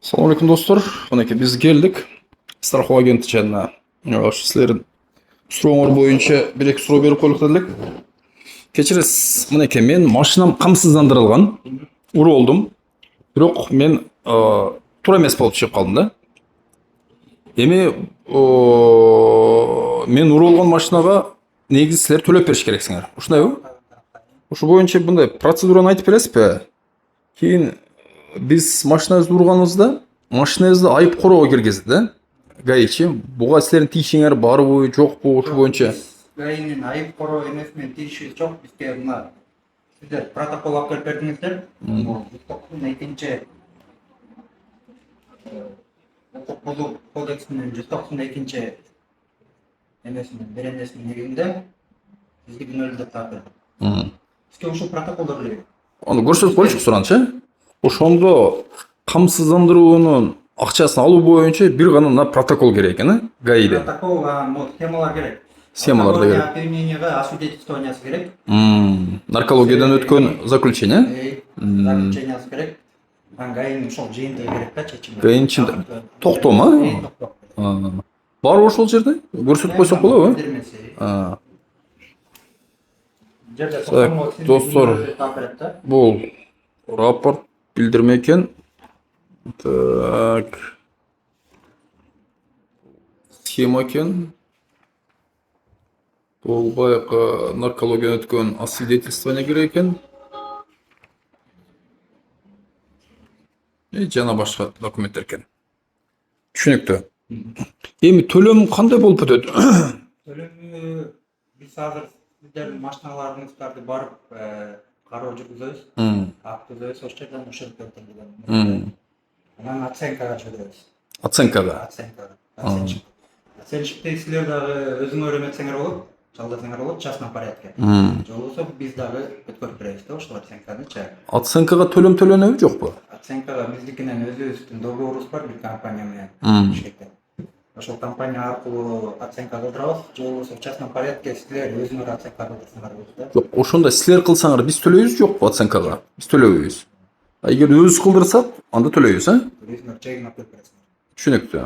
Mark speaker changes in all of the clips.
Speaker 1: Assalomu alaykum do'stlar. Mana biz keldik. Страховой agentligiga. Yo'q, sizlarning so'rovnoma bo'yicha bir ikki so'rov berib qo'ydik dedik. Kechirasiz. Mana men mashinam qamsizlantirilgan. Ur oldim. Biroq men to'g'ri emas bo'lib chiqib qoldim-da. Endi men ur olgan mashinaga negizli sizlar to'lab berish keraksizlar. Shundaymi? O'sha bo'yicha bunday protsedurani aytib berasizmi? Keyin biz mashinangizni urganimizda mashinangizni ayıp qo'rg'oga kirgizdi. Gaychi, buga sizlarning tishinglar bormi, yo'qmi, o'sha bo'yicha.
Speaker 2: Gayning ayıp qo'rg'o emas, men tishi yo'q. Bizga nima? Sizlar protokol olib kelib berdingizlar. Ikkinchi huquq kodeksining 192 emasmi, berendesini negizida bizga binolarda tartib. Bizga o'sha protokollar yo'q.
Speaker 1: Onu ko'rsatib qo'yish so'ranchi. O'shanda qamsizlantiruvining ақшасын алу bo'yicha bir g'ana protokol kerak ekan, GAIda.
Speaker 2: Protokol va sxemalar kerak.
Speaker 1: Sxemalar da kerak.
Speaker 2: Применениеga освидетельствованияsi kerak.
Speaker 1: Narkologiyadan o'tgan заключение.
Speaker 2: Заключенияsi kerak. GAIning o'sha jeyintiga kerak-da, chechim.
Speaker 1: GAIning ichida to'xtami? Bor o'sha yerda ko'rsatib qo'ysak bo'ladimi? Do'stlar, bu raport bildirme ekan. Так. Схема ekan. Бұл баяғы наркологиядан өткен освидетельствование керек екен. Жана башка документтер екен. Түшүнүктүү. Эми төлөм кандай болуп өтөт?
Speaker 2: Төлөмү биз азыр сиздердин машиналарыңыздарды барып кароо жүргүзөбүз. Актүзөбүз, ошол жерден өтөт. Анан оценкага чыгабыз.
Speaker 1: Оценкага.
Speaker 2: Оценщикти силер дагы өзүңөр эметсеңер болот, жалдасаңар болот, частный порядке. Же болбосо биз дагы өткөрүп беребиз да ошол оценканы.
Speaker 1: Оценкага төлөм төлөнөбү жокпу?
Speaker 2: Оценкага биздикинен өзүбүздүн договорубуз бар бир компания менен. Ошол компания аркылуу оценка кылдырабыз, же болбосо в частном порядке силер өзүңөр оценка кылдырсаңар болот да.
Speaker 1: Жок, ошондо силер кылсаңар биз төлөйбүз жокпу оценкага? Биз төлөбөйбүз. Эгер өзүбүз кылдырсак, анда төлөйбүз,
Speaker 2: Өзүңөр чегин алып бересиңер.
Speaker 1: Түшүнүктүү.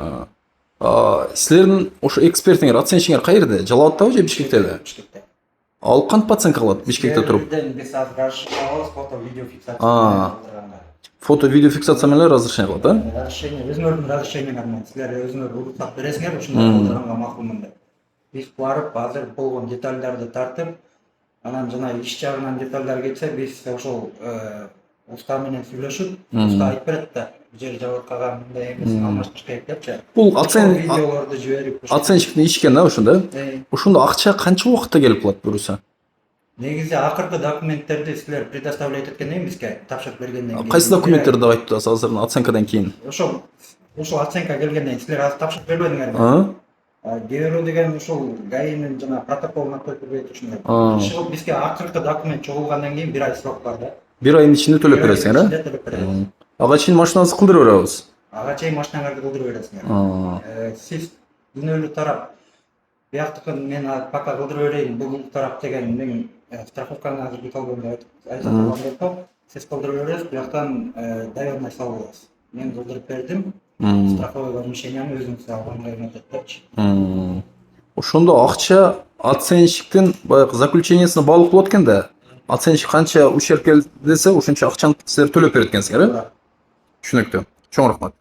Speaker 1: Силердин ошо экспертиңер, оценщиңер кайерде? Жалалаттабы же Бишкектеби?
Speaker 2: Бишкекте.
Speaker 1: Ал кантип оценка кылат Бишкекте туруп?
Speaker 2: Биз азыр разрешение фото видео фиксация.
Speaker 1: Фото видео фиксация менен разрешение кылат,
Speaker 2: Разрешение, өзүңөрдүн разрешениеңер менен силер өзүңөр уруксат бересиңер, ушундай кылдырганга макулмун деп. Биз барып азыр болгон детальдарды тартып, анан жана иш жагынан детальдар кетсе, биз ошол уста менен сүйлөшүп, уста айтып берет да, жер жабыркага мындай эмес, алмаштырыш керек депчи.
Speaker 1: Бул
Speaker 2: видеолорду жиберип,
Speaker 1: оценщиктин иши экен да ошондо. Ошондо акча канча убакытта келип калат буюрса?
Speaker 2: Негизи акыркы документтерди силер предоставлять эткенден кийин бизге тапшырып бергенден кийин.
Speaker 1: Кайсы документтерди айтып атасыз азыр оценкадан кийин?
Speaker 2: Ошол оценка келгенден кийин силер азыр тапшырып бербедиңерби? Берүү деген ушул ГАИнин жана протоколуна коюп бербейт ушундай. Ошол бизге акыркы документ чогулгандан кийин 1 ай срок бар да.
Speaker 1: 1 айдын ичинде төлөп бересиңер, Ага чейин машинаңызды кылдырып беребиз.
Speaker 2: Ага чейин машинаңарды кылдырып бересиңер. Сиз дүнөлүк тарап бияктыкын мен пока кылдырып берейин, бул тарап деген мен страховканы азыр бит алган деп айтып болсо, сиз кылдырып бересиз, бияктан доверенность алып аласыз. Мен кылдырып бердим. Страховой возмещениени өзүңүз алганга өтөт депчи.
Speaker 1: Ошондо акча оценщиктин баягы заключениясына багылык болот экен да. Оценщик канча ущерб келди десе, ошончо акчаны силер төлөп берет экенсиңер, Түшүнүктүү. Чоң рахмат.